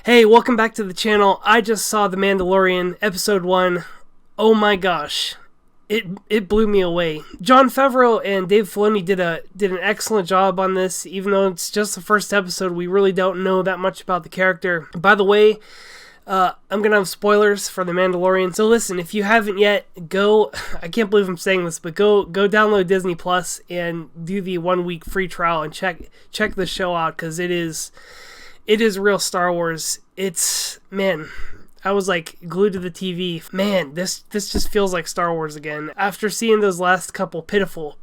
Hey, welcome back to the channel. I just saw The Mandalorian, episode 1. Oh my gosh. It blew me away. Jon Favreau and Dave Filoni did an excellent job on this. Even though it's just the first episode, we really don't know that much about the character. By the way, I'm going to have spoilers for The Mandalorian. So listen, if you haven't yet, go... I can't believe I'm saying this, but go download Disney Plus and do the 1-week free trial and check the show out, because it is real Star Wars. Man, I was like glued to the TV. Man, this just feels like Star Wars again. After seeing those last couple pitiful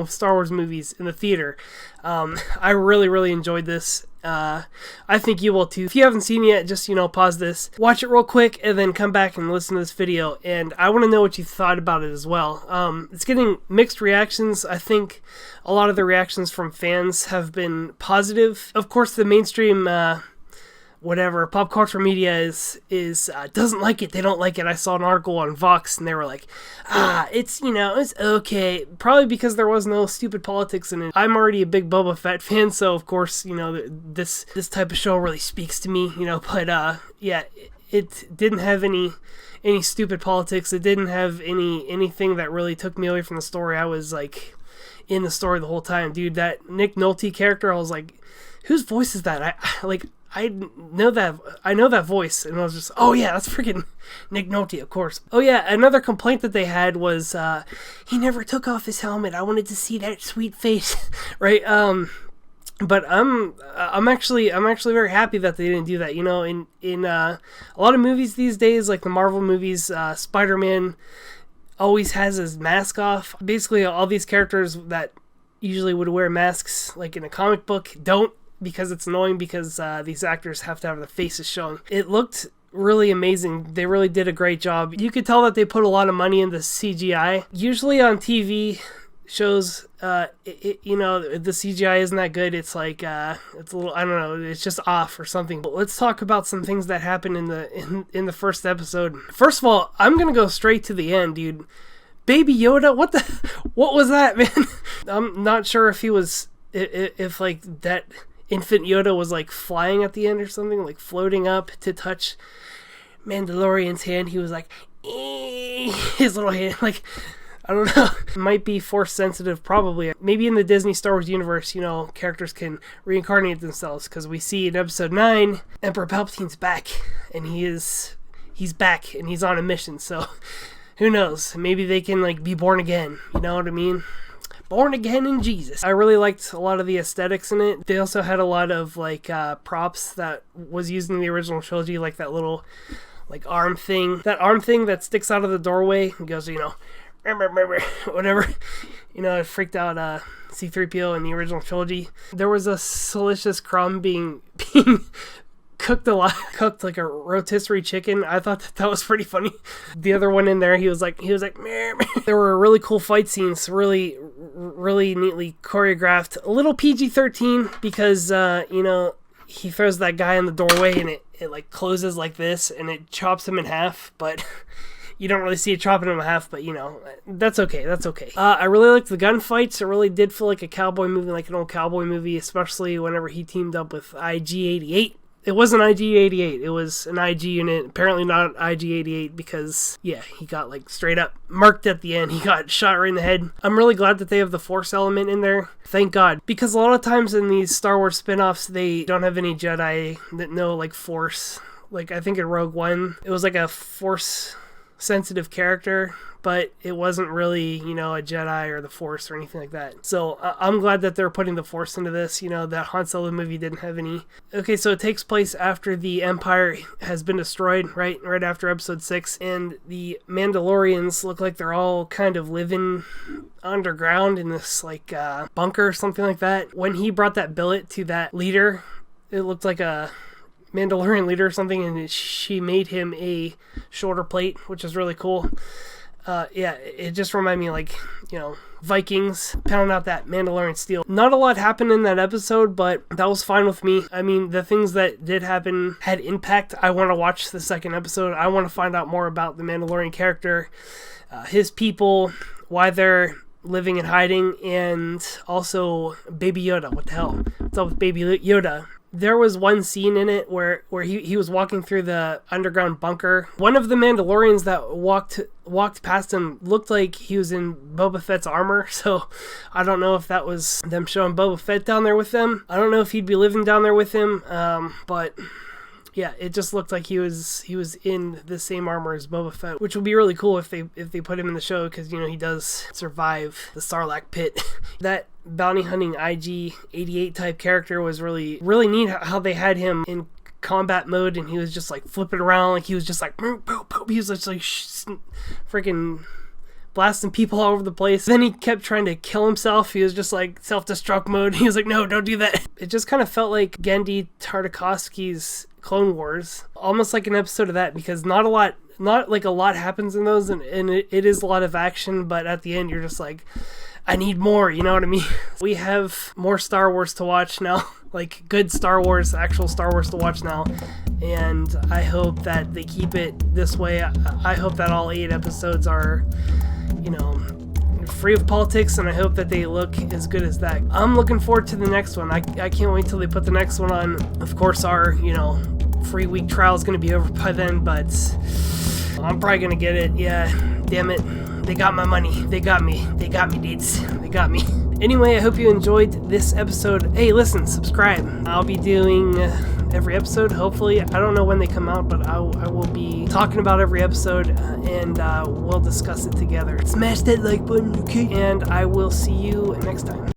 Star Wars movies in the theater, I really enjoyed this. I think you will too. If you haven't seen it yet, just, pause this, watch it real quick, and then come back and listen to this video. And I want to know what you thought about it as well. It's getting mixed reactions. I think a lot of the reactions from fans have been positive. Of course, the mainstream pop culture media is doesn't like it. They don't like it. I saw an article on Vox and they were like, it's okay. Probably because there was no stupid politics in it. I'm already a big Boba Fett fan, so of course, this type of show really speaks to me, but yeah, it didn't have any stupid politics. It didn't have anything that really took me away from the story. I was like in the story the whole time. Dude, that Nick Nolte character, I was like, whose voice is that? I know that voice, and I was just, oh yeah, that's freaking Nick Nolte, of course. Oh yeah, another complaint that they had was he never took off his helmet. I wanted to see that sweet face, right? But I'm actually very happy that they didn't do that. In a lot of movies these days, like the Marvel movies, Spider-Man always has his mask off. Basically, all these characters that usually would wear masks, like in a comic book, don't, because it's annoying, because these actors have to have their faces showing. It looked really amazing. They really did a great job. You could tell that they put a lot of money into CGI. Usually on TV shows, the CGI isn't that good. It's like, it's a little, I don't know, it's just off or something. But let's talk about some things that happened in the first episode. First of all, I'm gonna go straight to the end, dude. Baby Yoda, what was that, man? I'm not sure if like that infant Yoda was like flying at the end or something, like floating up to touch Mandalorian's hand. He was like, his little hand, like, I don't know. It might be force sensitive, probably. Maybe in the Disney Star Wars universe, characters can reincarnate themselves, because we see in episode 9, Emperor Palpatine's back, and he's back, and he's on a mission, so who knows? Maybe they can like be born again, you know what I mean? Born again in Jesus. I really liked a lot of the aesthetics in it. They also had a lot of like props that was used in the original trilogy, like that little like arm thing. That arm thing that sticks out of the doorway and goes, whatever. It freaked out C-3PO in the original trilogy. There was a delicious crumb being cooked like a rotisserie chicken. I thought that was pretty funny. The other one in there, he was like meh, meh. There were really cool fight scenes, really neatly choreographed. A little PG-13 because he throws that guy in the doorway and it like closes like this and it chops him in half, but you don't really see it chopping him in half, but that's okay. I really liked the gunfights. It really did feel like a cowboy movie, like an old cowboy movie, especially whenever he teamed up with IG-88. It wasn't IG-88, it was an IG unit, apparently not IG-88, because, yeah, he got, like, straight up marked at the end. He got shot right in the head. I'm really glad that they have the Force element in there. Thank God. Because a lot of times in these Star Wars spin-offs, they don't have any Jedi that know, like, Force. Like, I think in Rogue One, it was like a Force-sensitive character, but it wasn't really, a Jedi or the Force or anything like that. So I'm glad that they're putting the Force into this. That Han Solo movie didn't have any. Okay, so it takes place after the Empire has been destroyed, right after Episode 6, and the Mandalorians look like they're all kind of living underground in this, like, bunker or something like that. When he brought that billet to that leader, it looked like a Mandalorian leader or something, and she made him a shoulder plate, which is really cool. Yeah, it just reminded me, like, Vikings pounding out that Mandalorian steel. Not a lot happened in that episode, but that was fine with me. I mean, the things that did happen had impact. I want to watch the second episode. I want to find out more about the Mandalorian character, his people, why they're living and hiding, and also Baby Yoda. What the hell? What's up with Baby Yoda? There was one scene in it where he was walking through the underground bunker. One of the Mandalorians that walked past him looked like he was in Boba Fett's armor, so I don't know if that was them showing Boba Fett down there with them. I don't know if he'd be living down there with him, but yeah, it just looked like he was in the same armor as Boba Fett, which would be really cool if they put him in the show, because he does survive the Sarlacc pit. That bounty hunting IG-88 type character was really neat. How they had him in combat mode and he was just like flipping around, like he was just like boop, boop, boop. He was just like freaking blasting people all over the place. Then he kept trying to kill himself. He was just like self-destruct mode. He was like, no, don't do that. It just kind of felt like Genndy Tartakovsky's Clone Wars, almost like an episode of that, because not a lot happens in those, and it is a lot of action, but at the end you're just like, I need more, you know what I mean? We have more Star Wars to watch now, like good Star Wars, actual Star Wars to watch now, and I hope that they keep it this way. I hope that all 8 episodes are, free of politics, and I hope that they look as good as that. I'm looking forward to the next one. I can't wait till they put the next one on. Of course, our, free week trial is going to be over by then, but I'm probably going to get it. Yeah, damn it. They got my money. They got me. They got me, dudes. They got me. Anyway, I hope you enjoyed this episode. Hey, listen, subscribe. I'll be doing every episode, hopefully. I don't know when they come out, but I will be talking about every episode, and we'll discuss it together. Smash that like button, okay? And I will see you next time.